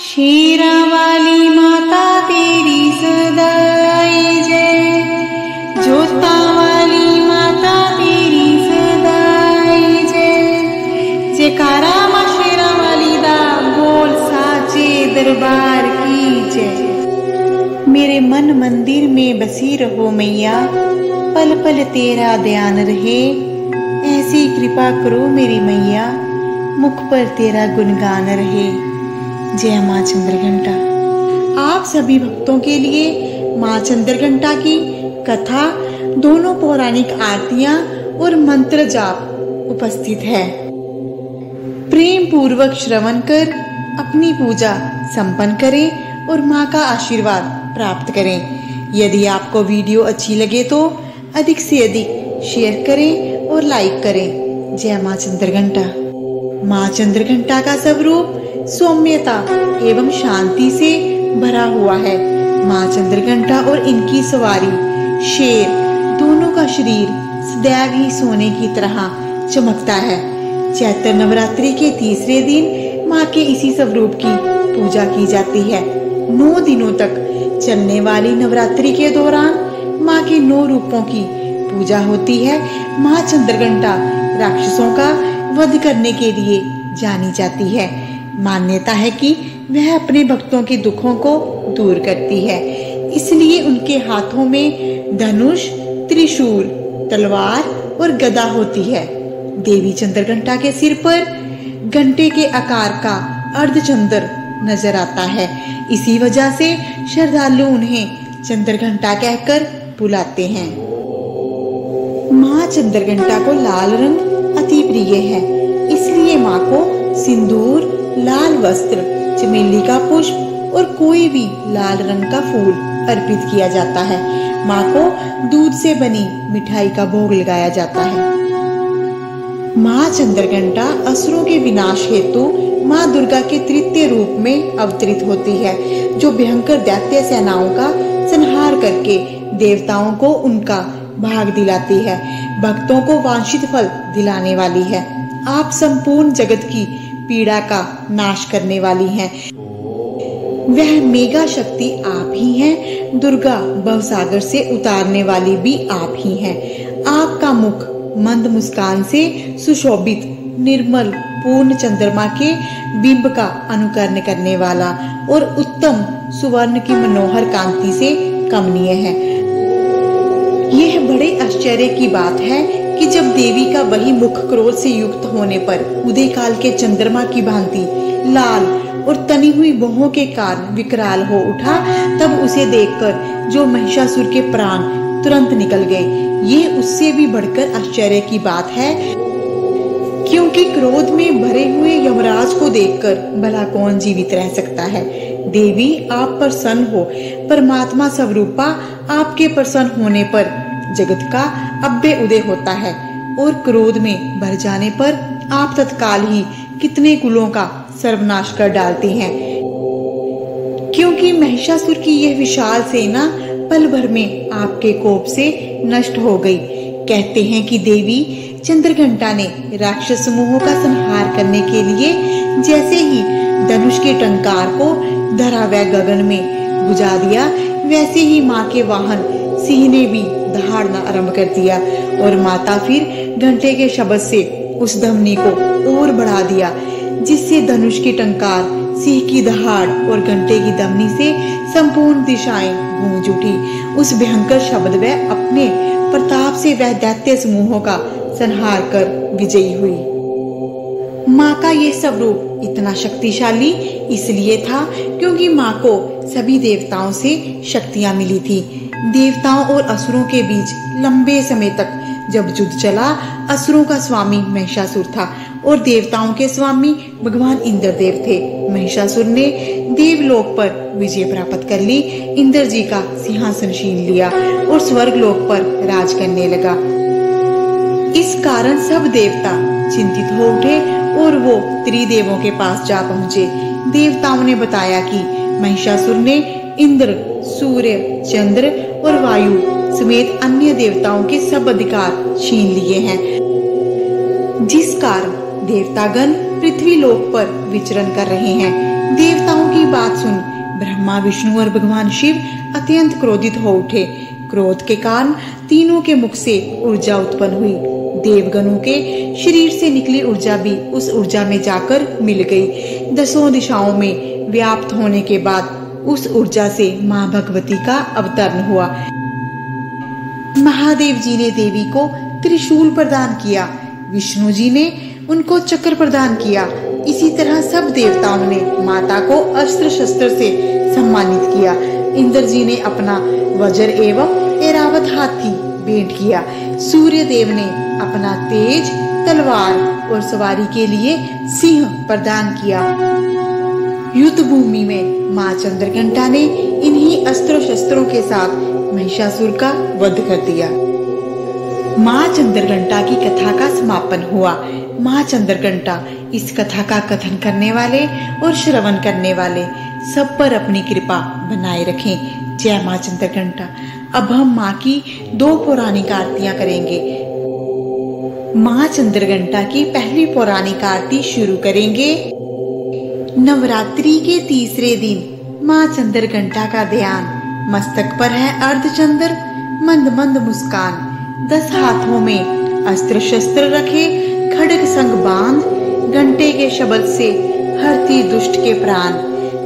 शेरावाली माता तेरी सदाई जय, जोतावाली माता तेरी सदाई जय। जयकारा मां शेरावाली दा बोल साचे दरबार की जय। मेरे मन मंदिर में बसी रहो मैया, पल पल तेरा ध्यान रहे। ऐसी कृपा करो मेरी मैया, मुख पर तेरा गुणगान रहे। जय मां चंद्रघंटा। आप सभी भक्तों के लिए मां चंद्रघंटा की कथा, दोनों पौराणिक आरतियां और मंत्र जाप उपस्थित है। प्रेम पूर्वक श्रवण कर अपनी पूजा संपन्न करें और मां का आशीर्वाद प्राप्त करें। यदि आपको वीडियो अच्छी लगे तो अधिक से अधिक शेयर करें और लाइक करें। जय मां चंद्रघंटा। मां चंद्रघंटा का स्वरूप सौम्यता एवं शांति से भरा हुआ है। मां चंद्रघंटा और इनकी सवारी शेर, दोनों का शरीर सदैव ही सोने की तरह चमकता है। चैत्र नवरात्रि के तीसरे दिन मां के इसी स्वरूप की पूजा की जाती है। 9 दिनों तक चलने वाली नवरात्रि के दौरान मां के 9 रूपों की पूजा होती है। मां चंद्रघंटा राक्षसों का वध करने के लिए जानी जाती है। मान्यता है कि वह अपने भक्तों के दुखों को दूर करती है, इसलिए उनके हाथों में धनुष, त्रिशूल, तलवार और गदा होती है। देवी चंद्रघंटा के सिर पर घंटे के आकार का अर्धचंद्र नजर आता है। इसी वजह से श्रद्धालु उन्हें चंद्रघंटा कहकर बुलाते हैं। मां चंद्रघंटा को लाल रंग अति प्रिय है, इसलिए मां को सिंदूर, लाल वस्त्र, चमेली का पुष्प और कोई भी लाल रंग का फूल अर्पित किया जाता है। मां को दूध से बनी मिठाई का भोग लगाया जाता है। मां चंद्रघंटा असुरों के विनाश हेतु मां दुर्गा के तृतीय रूप में अवतरित होती है, जो भयंकर दैत्य सेनाओं का संहार करके देवताओं को उनका भाग दिलाती है, भक्तों को वांछित फल दिलाने वाली है। आप संपूर्ण जगत की पीड़ा का नाश करने वाली हैं। वह मेगा शक्ति आप ही हैं। दुर्गा भवसागर से उतारने वाली भी आप ही हैं। आपका मुख मंद मुस्कान से सुशोभित, निर्मल, पूर्ण चंद्रमा के बिंब का अनुकरण करने वाला और उत्तम सुवर्ण की मनोहर कांति से कमनीय है। यह बड़े आश्चर्य की बात है कि जब देवी का वही मुख क्रोध से युक्त होने पर उदय काल के चंद्रमा की भांति लाल और तनी हुई भौहों के कारण विकराल हो उठा, तब उसे देखकर जो महिषासुर के प्राण तुरंत निकल गए। ये उससे भी बढ़कर आश्चर्य की बात है, क्योंकि क्रोध में भरे हुए यमराज को देखकर भला कौन जीवित रह सकता है। देवी आप प्रसन्न हो। परमात्मा स्वरूपा आपके प्रसन्न होने पर जगत का अव्यय उदय होता है और क्रोध में भर जाने पर आप तत्काल ही कितने कुलों का सर्वनाश कर डालती हैं। क्योंकि महिषासुर की यह विशाल सेना पल भर में आपके कोप से नष्ट हो गई। कहते हैं कि देवी चंद्रघंटा ने राक्षस समूहों का संहार करने के लिए जैसे ही धनुष के टंकार को धरा व गगन में बुझा दिया, वैसे ही माँ के वाहन सिंह ने भी दहाड़ना आरंभ कर दिया और माता फिर घंटे के शब्द से उस धमनी को और बढ़ा दिया, जिससे धनुष की टंकार, सिंह की दहाड़ और घंटे की धमनी से संपूर्ण दिशाएं गूंज उठी। उस भयंकर शब्द व अपने प्रताप से वह दैत्य समूहों का संहार कर विजयी हुई। माँ का यह स्वरूप इतना शक्तिशाली इसलिए था क्योंकि माँ को सभी देवताओं से शक्तियाँ मिली थी। देवताओं और असुरों के बीच लंबे समय तक जब युद्ध चला, असुरों का स्वामी महिषासुर था और देवताओं के स्वामी भगवान इंद्रदेव थे। महिषासुर ने देवलोक पर विजय प्राप्त कर ली, इंद्र जी का सिंहासन छीन लिया और स्वर्ग लोक पर राज करने लगा। इस कारण सब देवता चिंतित हो उठे और वो त्रिदेवों के पास जा पहुँचे। देवताओं ने बताया कि महिषासुर ने इंद्र, सूर्य, चंद्र और वायु समेत अन्य देवताओं के सब अधिकार छीन लिए हैं, जिस कारण देवतागण पृथ्वी लोक पर विचरण कर रहे हैं। देवताओं की बात सुन ब्रह्मा, विष्णु और भगवान शिव अत्यंत क्रोधित हो उठे। क्रोध के कारण तीनों के मुख से ऊर्जा उत्पन्न हुई। देवगणों के शरीर से निकली ऊर्जा भी उस ऊर्जा में जाकर मिल गई। दसों दिशाओं में व्याप्त होने के बाद उस ऊर्जा से मां भगवती का अवतरण हुआ। महादेव जी ने देवी को त्रिशूल प्रदान किया, विष्णु जी ने उनको चक्र प्रदान किया। इसी तरह सब देवताओं ने माता को अस्त्र शस्त्र से सम्मानित किया। इंद्र जी ने अपना वज्र एवं ऐरावत हाथी भेंट किया। सूर्य देव ने अपना तेज तलवार और सवारी के लिए सिंह प्रदान किया। युद्ध भूमि में मां चंद्रघंटा ने इन्हीं अस्त्रों शस्त्रों के साथ महिषासुर का वध कर दिया। मां चंद्रघंटा की कथा का समापन हुआ। मां चंद्रघंटा इस कथा का कथन करने वाले और श्रवण करने वाले सब पर अपनी कृपा बनाए रखें। जय मां चंद्रघंटा। अब हम मां की 2 पौराणिक आरतियां करेंगे। मां चंद्रघंटा की पहली पौराणिक आरती शुरू करेंगे। नवरात्रि के तीसरे दिन मां चंद्रघंटा का ध्यान। मस्तक पर है अर्धचंद्र, मंद मंद मुस्कान। 10 हाथों में अस्त्र शस्त्र रखे, खड्ग संग बांध, घंटे के शब्द से हरती दुष्ट के प्राण।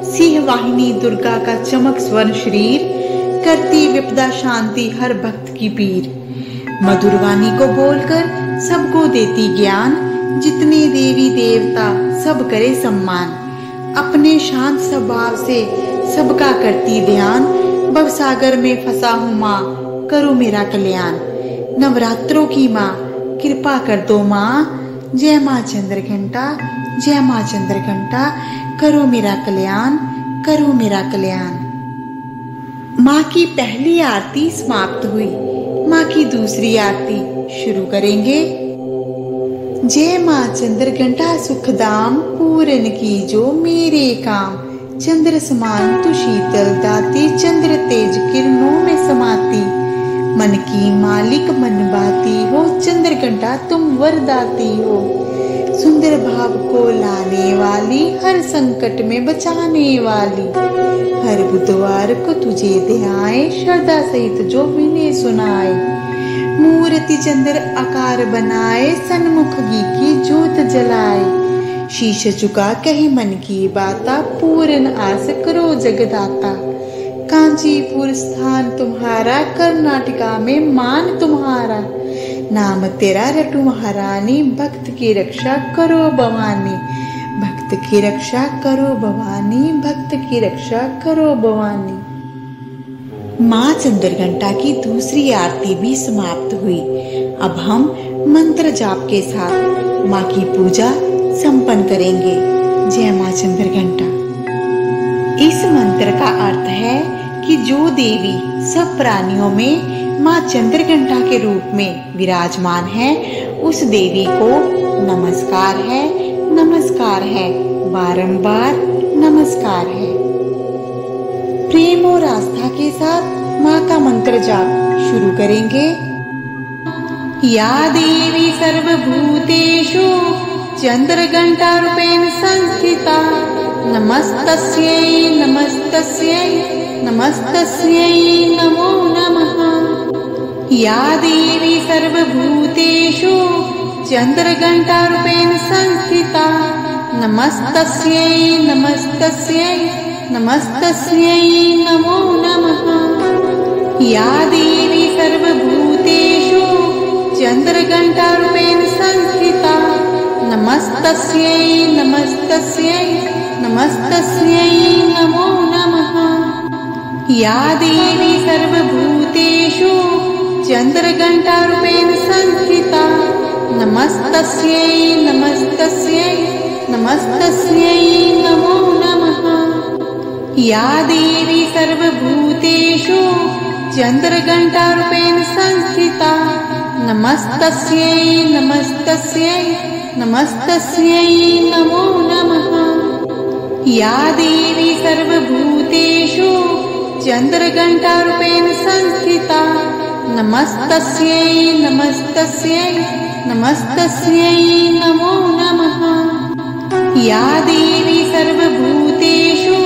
सिंह वाहिनी दुर्गा का चमक स्वर्ण शरीर, करती विपदा शांति हर भक्त की पीर। मधुर वाणी को बोलकर सबको देती ज्ञान, जितने देवी देवता सब करे सम्मान। अपने शांत स्वभाव से सबका करती ध्यान, भवसागर में फंसा हूँ माँ, करो मेरा कल्याण। नवरात्रों की माँ कृपा कर दो माँ। जय माँ चंद्रघंटा, जय माँ चंद्रघंटा, करो मेरा कल्याण, करो मेरा कल्याण। माँ की पहली आरती समाप्त हुई। माँ की दूसरी आरती शुरू करेंगे। जय माँ चंद्रघंटा सुखदाम, पूरन की जो मेरे काम। चंद्र समान तू शीतल दाती, चंद्र तेज किरणों में समाती। मन की मालिक मन बाती हो, चंद्रघंटा तुम वरदाती हो। सुंदर भाव को लाने वाली, हर संकट में बचाने वाली। हर बुधवार को तुझे ध्याए, श्रद्धा सहित जो विनय सुनाए। मूर्ति चंद्र आकार बनाए, सन्मुख घी की जोत जलाए। शीश झुका कहे मन की बाता, पूर्ण आस करो जगदाता। कांचीपुर स्थान तुम्हारा, कर्नाटका में मान तुम्हारा। नाम तेरा रटू महारानी, भक्त की रक्षा करो भवानी। भक्त की रक्षा करो भवानी, भक्त की रक्षा करो भवानी। माँ चंद्रघंटा की दूसरी आरती भी समाप्त हुई। अब हम मंत्र जाप के साथ माँ की पूजा संपन्न करेंगे। जय माँ चंद्रघंटा। इस मंत्र का अर्थ है कि जो देवी सब प्राणियों में माँ चंद्रघंटा के रूप में विराजमान है, उस देवी को नमस्कार है, नमस्कार है, बारंबार नमस्कार है। प्रेम और आस्था के साथ माँ का मंत्र जाप शुरू करेंगे। या देवी सर्वभूतेषु चंद्रघंटा रूपेण संस्थिता, नमस्तस्यै नमस्तस्यै नमस्तस्यै नमो नमः। या देवी सर्वभूतेषु चंद्रघंटा रूपेण संस्थिता, नमस्तस्यै नमस्तस्यै नमस्तस्यै नमो नमः। या देवी सर्वभूतेषु चंद्रघंटा रूपेण संस्थिता, नमस्तस्यै नमस्तस्यै नमस्तस्यै नमो नमः। या देवी सर्वभूतेषु चंद्रघंटा रूपेण संस्थिता, नमस्तस्यै नमस्तस्यै नमस्तस्यै नमो नमः। या देवी सर्वभूतेषु चंद्रघंटा रूपेण संस्थिता, नमस्तस्यै नमस्तस्यै नमस्तस्यै नमो नमः। या देवी सर्वभूतेषु चंद्रघंटा रूपेण संस्थिता, नमस्तस्यै नमस्तस्यै नमस्तस्यै नमो नमः। या देवी सर्वभूतेषु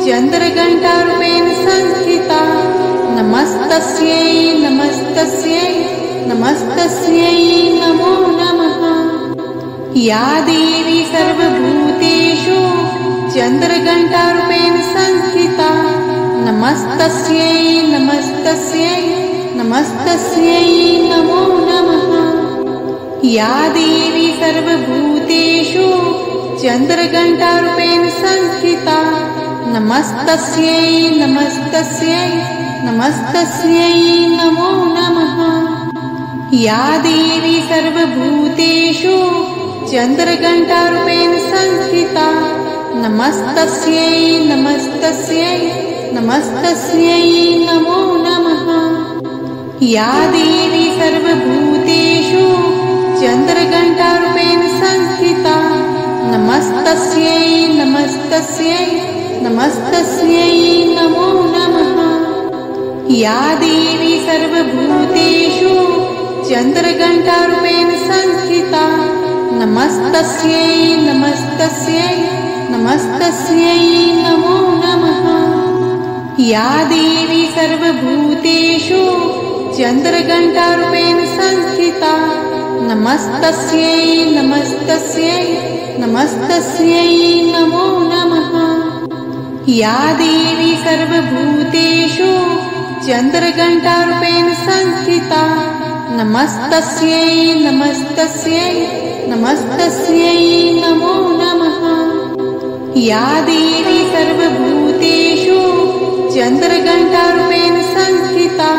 चन्द्रघण्टारूपेण संस्थिता नमस्तस्यै नमस्तस्यै नमस्तस्यै नमो नमः। या देवी सर्वभूतेषु चन्द्रघण्टारूपेण संस्थिता नमस्तस्यै नमस्तस्यै नमस्तस्यै नमो नमः। या देवी सर्वभूतेषु चन्द्रघण्टारूपेण संस्थिता नमस्तस्यै नमस्तस्यै नमस्तस्यै नमो नमः। या देवी सर्वभूतेषु चन्द्रघण्टारूपेण संस्थिता नमस्तस्यै नमस्तस्यै नमस्तस्यै नमो नमः। या देवी सर्वभूतेषु चन्द्रघण्टारूपेण संस्थिता नमस्तस्यै नमस्तस्यै नमस्तस्यै नमो नमः। या देवी सर्वभूतेषु चन्द्रघण्टारूपेण संस्थिता नमस्तस्यै नमस्तस्यै नमस्तस्यै नमो नमः। या देवी सर्वभूतेषु चन्द्रघण्टारूपेण संस्थिता नमस्तस्यै नमस्तस्यै नमस्तस्यै नमो नमः। या देवी सर्वभूतेषु चन्द्रघण्टारूपेण संस्थिता नमस्तस्यै नमस्तस्यै नमस्तस्यै नमो नमः। या देवी सर्वभूतेषु चन्द्रघण्टारूपेण संस्थिता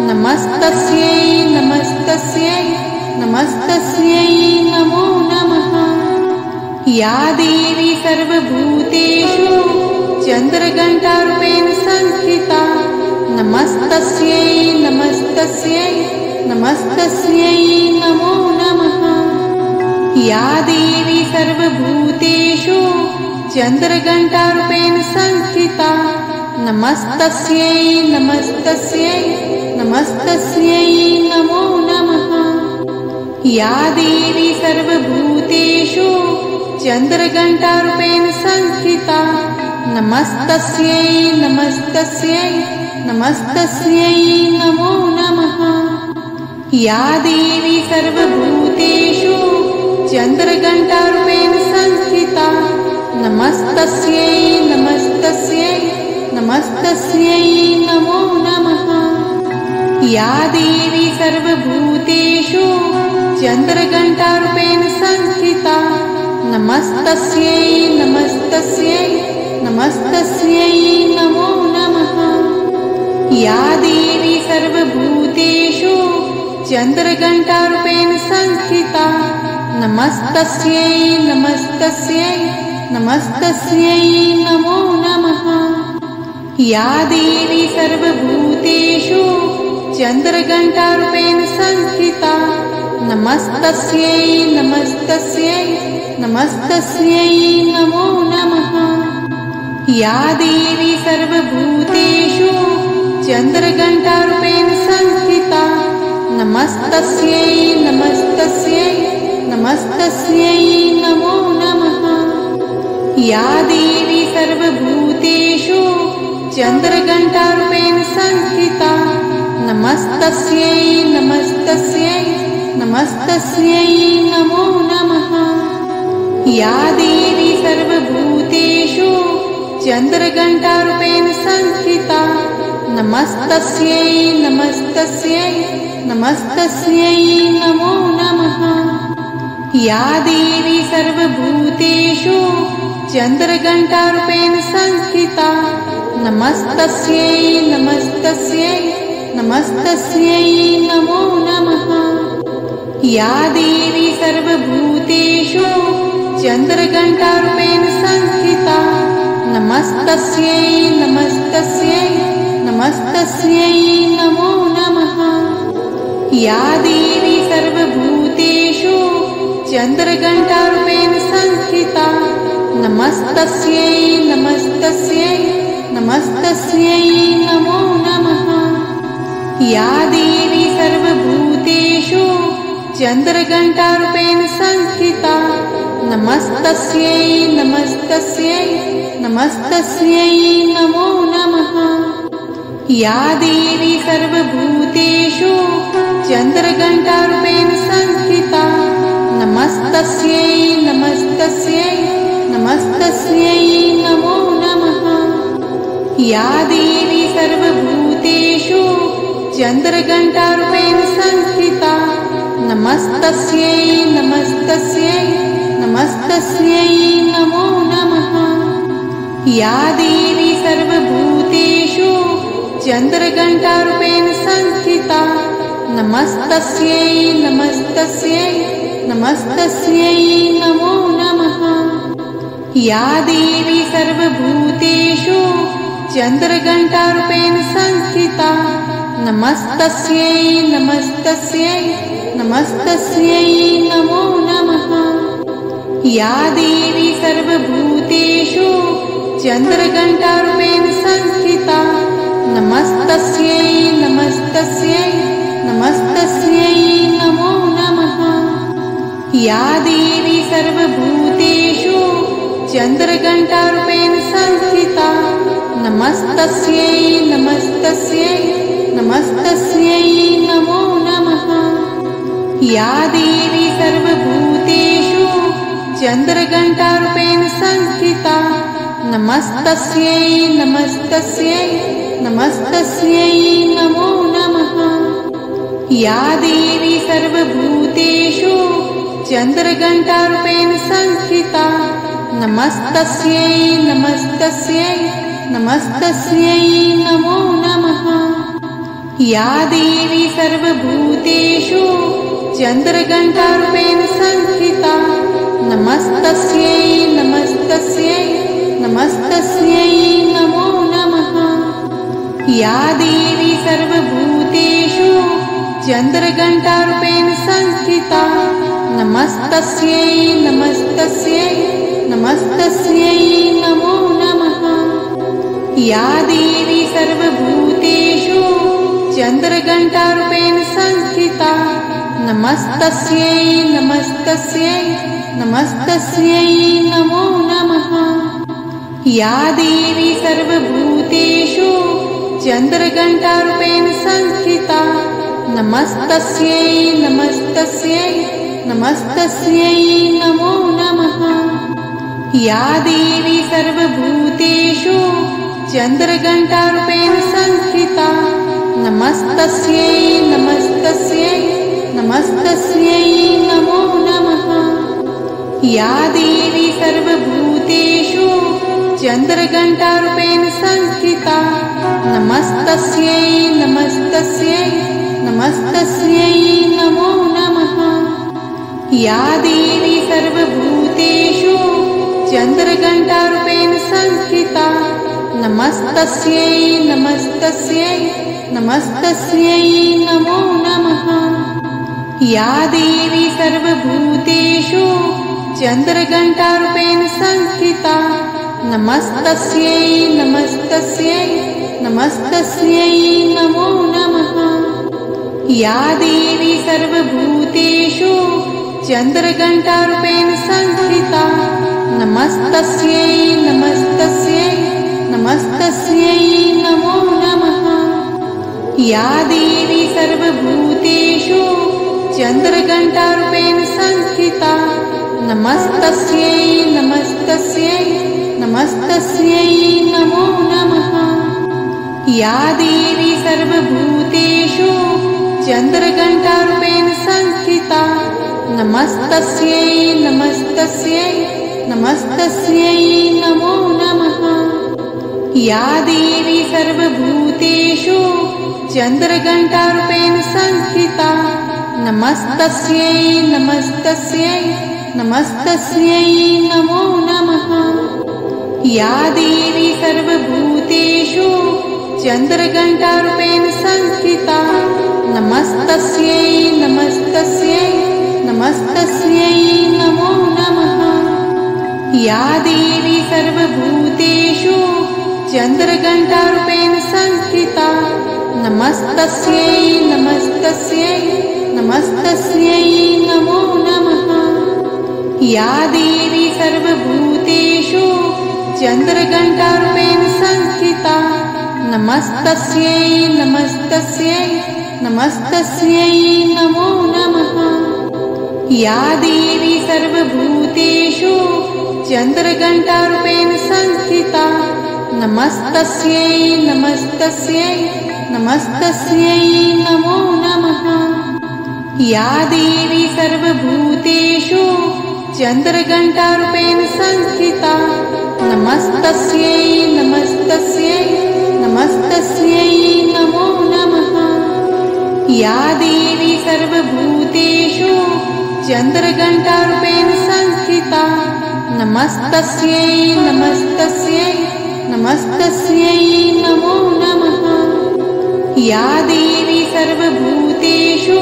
नमस्तस्यै नमस्तस्यै नमस्तस्यै नमो नमः। या देवी सर्वभूतेषु चन्द्रघण्टारूपेण संस्थिता नमस्तस्यै नमस्तस्यै नमस्तस्यै नमो नमः। या देवी सर्वभूतेषु चन्द्रघण्टारूपेण संस्थिता नमस्तस्यै नमस्तस्यै नमस्तस्यै नमो नमः। या देवी सर्वभूतेषु चन्द्रघण्टारूपेण संस्थिता नमस्तस्यै नमस्तस्यै नमस्तस्यै नमो नमः। या देवी सर्वभूतेषु चन्द्रघण्टारूपेण संस्थिता नमस्तस्यै नमस्तस्यै नमस्तस्यै नमो नमः। या देवी सर्वभूतेषु चन्द्रघण्टारूपेण संस्थिता नमस्तस्यै नमस्तस्यै नमस्तस्यै नमो नमः। या देवी सर्वभूतेषु चन्द्रघण्टारूपेण संस्थिता नमस्तस्यै नमस्तस्यै नमस्तस्यै नमो नमः। या देवी सर्वभूतेषु चन्द्रघण्टारूपेण संस्थिता नमस्तस्यै नमस्तस्यै नमस्तस्यै नमो नमः। या देवी सर्वभूतेषु चन्द्रघण्टारूपेण संस्थिता नमस्तस्यै नमस्तस्यै नमस्तस्यै नमो नमः। या देवी सर्वभूतेषु चन्द्रघण्टारूपेण संस्थिता नमस्तस्यै नमस्तस्यै नमस्तस्यै नमो नमः। या देवी सर्वभूतेषु चन्द्रघण्टारूपेण संस्थिता नमस्तस्यै नमस्तस्यै नमस्तस्यै नमो नमः। या देवी सर्वभूतेषु चन्द्रघण्टारूपेण संस्थिता नमस्तस्यै नमस्तस्यै नमस्तस्यै नमो नमः। या देवी सर्वभूतेषु चन्द्रघण्टारूपेण संस्थिता नमस्तस्यै नमस्तस्यै नमस्तस्यै नमो नमः। या देवी सर्वभूतेषु चन्द्रघण्टारूपेण संस्थिता नमस्तस्यै नमस्तस्यै नमस्तस्यै नमो नमः। या देवी सर्वभूतेषु चन्द्रघण्टारूपेण संस्थिता नमस्तस्यै नमस्तस्यै नमस्तस्यै नमो नमः। या देवी सर्वभूतेषु चन्द्रघण्टारूपेण संस्थिता नमस्तस्यै नमस्तस्यै नमस्तस्यै नमो नमः। या देवी सर्वभूतेषु चन्द्रघण्टारूपेण संस्थिता नमस्तस्यै नमस्तस्यै नमस्तस्यै नमो नमः। या देवी सर्वभूतेषु चन्द्रघण्टारूपेण संस्थिता नमस्तस्यै नमस्तस्यै नमस्तस्यै नमो नमः। या देवी सर्वभूतेषु चन्द्रघण्टारूपेण संस्थिता नमस्तस्यै नमस्तस्यै नमस्तस्यै नमो नमः। या देवी सर्वभूतेषु चन्द्रघण्टारूपेण संस्थिता नमस्तस्यै नमस्तस्यै नमस्तस्यै नमो नमः। या देवी सर्वभूतेषु चन्द्रघण्टारूपेण संस्थिता नमस्तस्यै नमस्तस्यै नमस्तस्यै नमो नमः। या देवी सर्वभूतेषु चन्द्रघण्टारूपेण संस्थिता नमस्तस्यै नमस्तस्यै नमस्तस्यै नमो नमः। या देवी सर्वभूतेषु चन्द्रघण्टारूपेण संस्थिता नमस्तस्यै नमस्तस्यै नमस्तस्यै नमो नमः। या देवी सर्वभूतेषु चन्द्रघण्टारूपेण संस्थिता नमस्तस्यै नमस्तस्यै नमस्तस्यै नमो नमः। या देवी सर्वभूतेषु चन्द्रघण्टारूपेण संस्थिता नमस्तस्यै नमस्तस्यै नमस्तस्यै नमो नमः। या देवी सर्वभूतेषु चन्द्रघण्टारूपेण संस्थिता नमस्तस्यै नमस्तस्यै नमस्तस्यै नमो नमः। या देवी सर्वभूतेषु चन्द्रघण्टारूपेण संस्थिता नमस्तस्यै नमस्तस्यै नमस्तस्यै नमो नमः। या देवी सर्वभूतेषु चन्द्रघण्टारूपेण संस्थिता नमस्तस्यै नमस्तस्यै नमस्तस्यै नमो नमः। या देवी सर्वभूतेषु चन्द्रघण्टारूपेण संस्थिता नमस्तस्यै नमस्तस्यै नमस्तस्यै नमो नमः। या देवी सर्वभूतेषु चन्द्रघण्टारूपेण संस्थिता नमस्तस्यै नमस्तस्यै नमस्तस्यै नमो नमः। या देवी सर्वभूतेषु चन्द्रघण्टारूपेण संस्थिता नमस्तस्यै नमस्तस्यै नमस्तस्यै नमो नमः। या देवी सर्वभूतेषु चन्द्रघण्टारूपेण संस्थिता नमस्तस्यै नमस्तस्यै नमस्तस्यै नमो नमः। या देवी सर्वभूतेषु चन्द्रघण्टारूपेण संस्थिता नमस्तस्यै नमस्तस्यै नमस्तस्यै नमो नमः। या देवी सर्वभूतेषु चन्द्रघण्टारूपेण संस्थिता नमस्तस्यै नमस्तस्यै नमस्तस्यै नमो नमः। या देवी सर्वभूतेषु चन्द्रघण्टारूपेण संस्थिता नमस्तस्यै नमस्तस्यै नमस्तस्यै नमो नमः। या देवी सर्वभूतेषु चन्द्रघण्टारूपेण संस्थिता नमस्तस्यै नमस्तस्यै नमस्तस्यै नमो नमः। या देवी सर्वभूतेषु चन्द्रघण्टारूपेण संस्थिता नमस्तस्यै नमस्तस्यै नमस्तस्यै नमो नमः। या देवी सर्वभूतेषु चन्द्रघण्टारूपेण संस्थिता नमस्तस्यै नमस्तस्यै नमस्तस्यै नमो नमः। या देवी सर्वभूतेषु चन्द्रघण्टारूपेण संस्थिता नमस्तस्यै नमस्तस्यै नमस्तस्यै नमो नमः। या देवी सर्वभूतेषु चन्द्रघण्टारूपेण संस्थिता नमस्तस्यै नमस्तस्यै नमस्तस्यै नमो नमः। या देवी सर्वभूतेषु चन्द्रघण्टारूपेण संस्थिता नमस्तस्यै नमस्तस्यै नमस्तस्यै नमो नमः। या देवी सर्वभूतेषु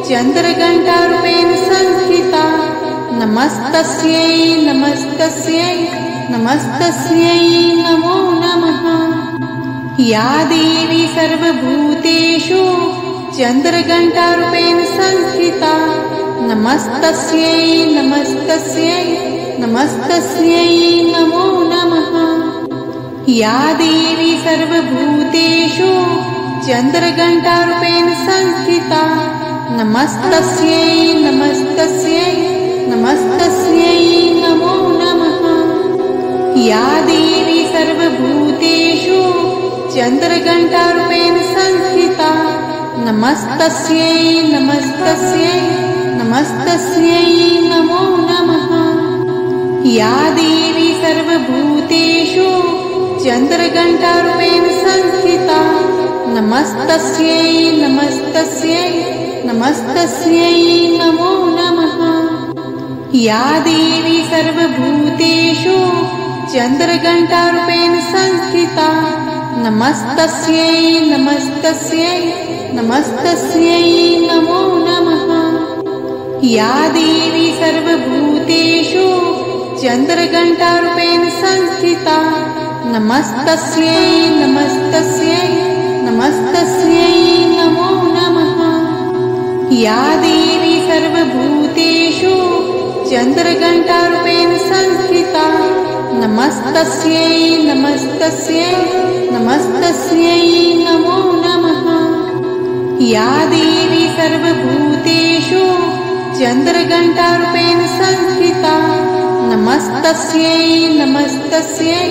चन्द्रघण्टारूपेण संस्थिता नमस्तस्यै नमस्तस्यै नमस्तस्यै नमो नमः। या देवी सर्वभूतेषु चन्द्रघण्टारूपेण संस्थिता नमस्तस्यै नमस्तस्यै नमस्तस्यै नमो नमः। या देवी सर्वभूतेषु चन्द्रघण्टारूपेण संस्थिता नमस्तस्यै नमस्तस्यै नमस्तस्यै नमो नमः। या देवी सर्वभूतेषु चन्द्रघण्टारूपेण संस्थिता नमस्तस्यै नमस्तस्यै नमस्तस्यै नमो नमः। या देवी सर्वभूतेषु चन्द्रघण्टारूपेण संस्थिता नमस्तस्यै नमस्तस्यै नमस्तस्यै नमो नमः। या देवी सर्वभूतेषु चन्द्रघण्टारूपेण संस्थिता नमस्तस्यै नमस्तस्यै नमस्तस्यै नमो नमः। या देवी सर्वभूतेषु चन्द्रघण्टारूपेण संस्थिता नमस्तस्यै नमस्तस्यै नमस्तस्यै नमो नमः। या देवी सर्वभूतेषु चन्द्रघण्टारूपेण संस्थिता नमस्तस्यै नमस्तस्यै नमस्तस्यै नमो नमः। या देवी सर्वभूतेषु चन्द्रघण्टारूपेण संस्थिता नमस्तस्यै नमस्तस्यै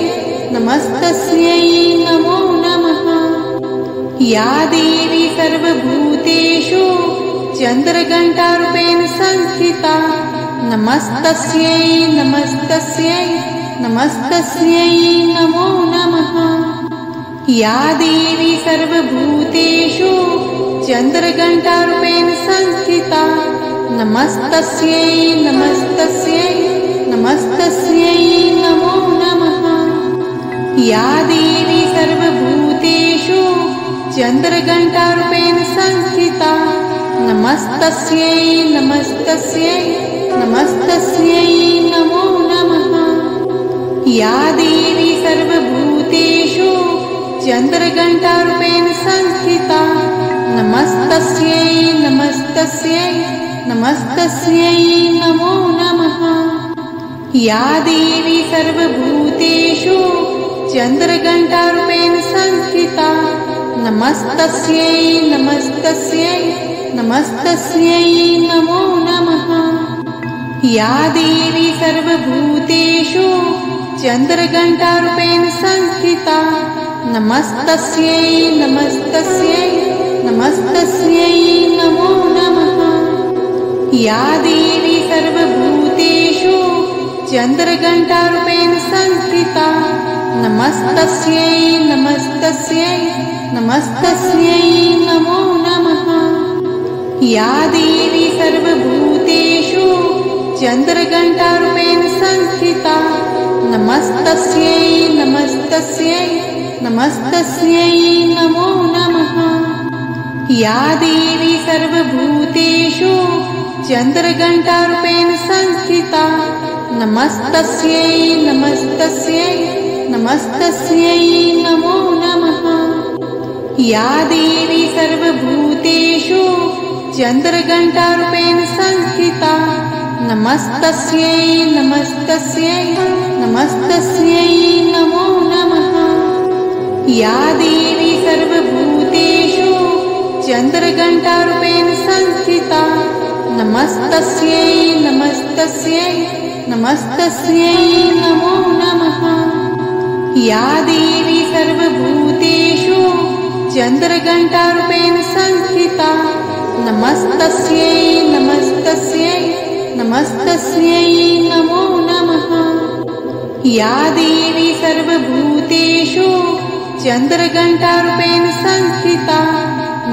नमस्तस्यै नमो नमः। या देवी सर्वभूतेषु चन्द्रघण्टारूपेण संस्थिता नमस्तस्यै नमस्तस्यै नमस्तस्यै नमो नमः। या देवी सर्वभूतेषु चन्द्रघण्टारूपेण संस्थिता नमस्तस्यै नमस्तस्यै नमस्तस्यै नमो नमः। या देवी सर्वभूतेषु चन्द्रघण्टारूपेण संस्थिता नमस्तस्यै नमस्तस्यै नमस्तस्यै नमो नमः। या देवी सर्वभूतेषु चन्द्रघण्टारूपेण संस्थिता नमस्तस्यै नमस्तस्यै नमस्तस्यै नमो नमः। या देवी सर्वभूतेषु चन्द्रघण्टारूपेण संस्थिता नमस्तस्यै नमस्तस्यै नमस्तस्यै नमो नमः। या देवी सर्वभूतेषु चन्द्रघण्टारूपेण संस्थिता नमस्तस्यै नमस्तस्यै नमस्तस्यै नमो नमः। या देवी सर्वभूतेषु चन्द्रघण्टारूपेण संस्थिता नमस्तस्यै नमस्तस्यै नमस्तस्यै नमो नमः। या देवी सर्वभूतेषु चन्द्रघण्टारूपेण संस्थिता नमस्तस्यै नमस्तस्यै नमस्तस्यै नमो नमः। या देवी सर्वभूतेषु चन्द्रघण्टारूपेण संस्थिता नमस्तस्यै नमस्तस्यै नमस्तस्यै नमो नमः। या देवी सर्वभूतेषु चन्द्रघण्टारूपेण संस्थिता नमस्तस्यै नमस्तस्यै नमस्तस्यै नमो नमः। या देवी सर्वभूतेषु चन्द्रघण्टारूपेण संस्थिता नमस्तस्यै नमस्तस्यै नमस्तस्यै नमो नमः। या देवी सर्वभूतेषु चन्द्रघण्टारूपेण संस्थिता नमस्तस्यै नमस्तस्यै नमस्तस्यै नमो नमः। या देवी सर्वभूतेषु चन्द्रघण्टारूपेण संस्थिता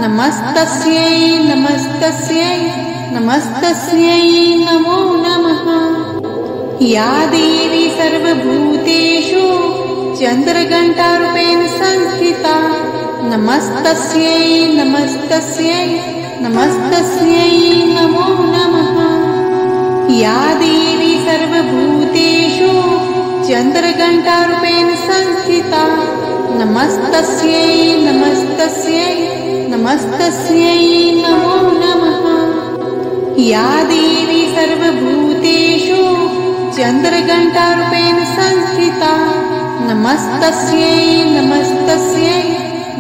नमस्तस्यै नमस्तस्यै नमस्तस्यै नमो नमः। या देवी सर्वभूतेषु चन्द्रघण्टारूपेण संस्थिता नमस्तस्यै नमस्तस्यै नमस्तस्यै नमो नमः। या देवी सर्वभूतेषु चन्द्रघण्टारूपेण संस्थिता नमस्तस्यै नमस्तस्यै नमस्तस्यै नमो नमः। या देवी सर्वभूतेषु चन्द्रघण्टारूपेण संस्थिता नमस्तस्यै नमस्तस्यै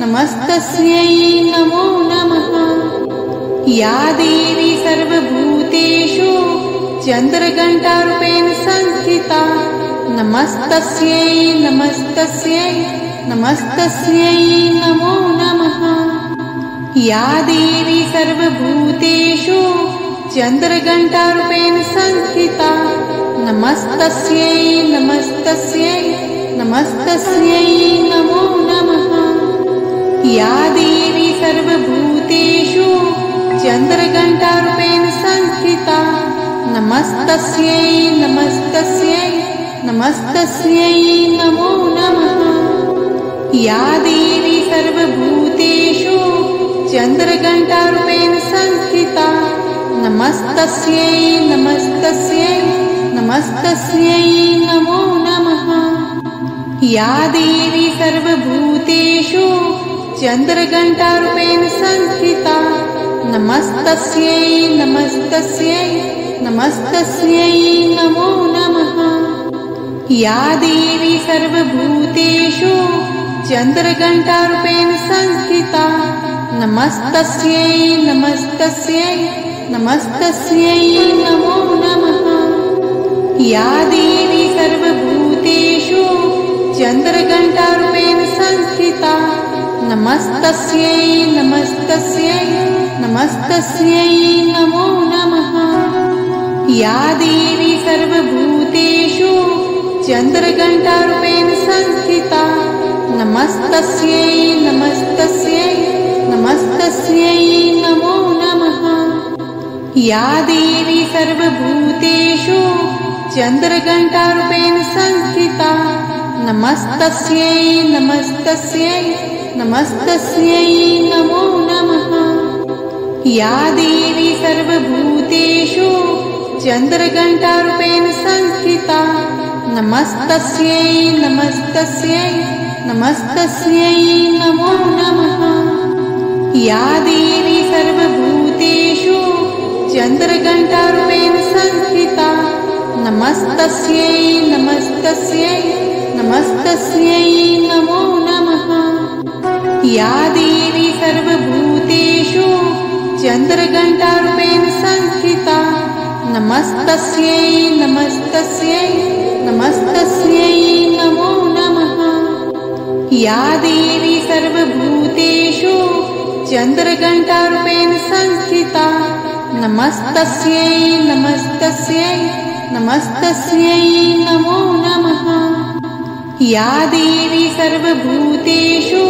नमस्तस्यै नमो नमः। या देवी सर्वभूतेषु चन्द्रघण्टारूपेण संस्थिता नमस्तस्यै नमस्तस्यै नमस्तस्यै नमो नमः। या देवी सर्वभूतेषु चन्द्रघण्टारूपेण संस्थिता नमस्तस्यै नमस्तस्यै नमस्तस्यै नमो नमः। या देवी सर्वभूतेषु चन्द्रघण्टारूपेण संस्थिता नमस्तस्यै नमस्तस्यै नमस्तस्यै नमो नमः। या देवी सर्वभूतेषु चन्द्रघण्टारूपेण संस्थिता नमस्तस्यै नमस्तस्यै नमस्तस्यै नमो नमः। या देवी सर्वभूतेषु चन्द्रघण्टारूपेण संस्थिता नमस्तस्यै नमस्तस्यै नमस्तस्यै नमो नमः। या देवी सर्वभूतेषु चन्द्रघण्टारूपेण संस्थिता नमस्तस्यै नमस्तस्यै नमस्तस्यै नमो नमः। या देवी सर्वभूतेषु चन्द्रघण्टारूपेण संस्थिता नमस्तस्यै नमस्तस्यै नमस्तस्यै नमो नमः। या देवी सर्वभूतेषु चन्द्रघण्टारूपेण संस्थिता नमस्तस्यै नमस्तस्यै नमस्तस्यै नमो नमः। या देवी सर्वभूतेषु चन्द्रघण्टारूपेण संस्थिता नमस्तस्यै नमस्तस्यै नमस्तस्यै नमो नमः। या देवी सर्वभूतेषु चन्द्रघण्टारूपेण संस्थिता नमस्तस्यै नमस्तस्यै नमस्तस्यै नमो नमः। या देवी सर्वभूतेषु चन्द्रघण्टारूपेण संस्थिता नमस्तस्यै नमस्तस्यै नमस्तस्यै नमो नमः। या देवी सर्वभूतेषु चन्द्रघण्टारूपेण संस्थिता नमस्तस्यै नमस्तस्यै नमस्तस्यै नमो नमः। या देवी सर्वभूतेषु चन्द्रघण्टारूपेण संस्थिता नमस्तस्यै नमस्तस्यै नमस्तस्यै नमो नमः। या देवी सर्वभूतेषु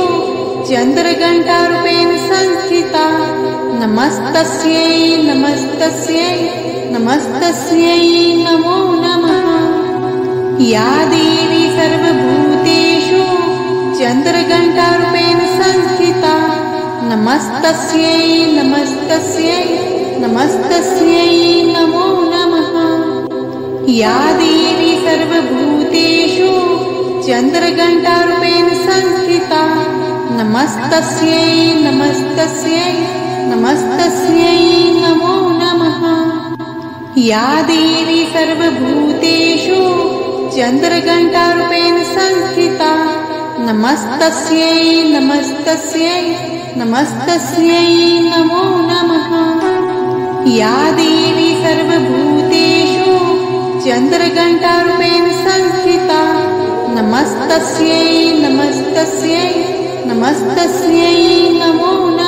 चन्द्रघण्टारूपेण संस्थिता नमस्तस्यै नमस्तस्यै नमस्तस्यै नमो नमः। या देवी सर्वभूतेषु चन्द्रघण्टारूपेण संस्थिता नमस्तस्यै नमस्तस्यै नमस्तस्यै नमो नमः। या देवी सर्वभूतेषु चन्द्रघण्टारूपेण संस्थिता नमस्तस्यै नमस्तस्यै नमस्तस्यै नमो नमः। या देवी सर्वभूतेषु चन्द्रघण्टारूपेण संस्थिता नमस्तस्यै नमस्तस्यै नमस्तस्यै नमो नमः। या देवी सर्वभूतेषु चन्द्रघण्टारूपेण संस्थिता नमस्तस्यै नमस्तस्यै नमस्तस्यै नमो नमः।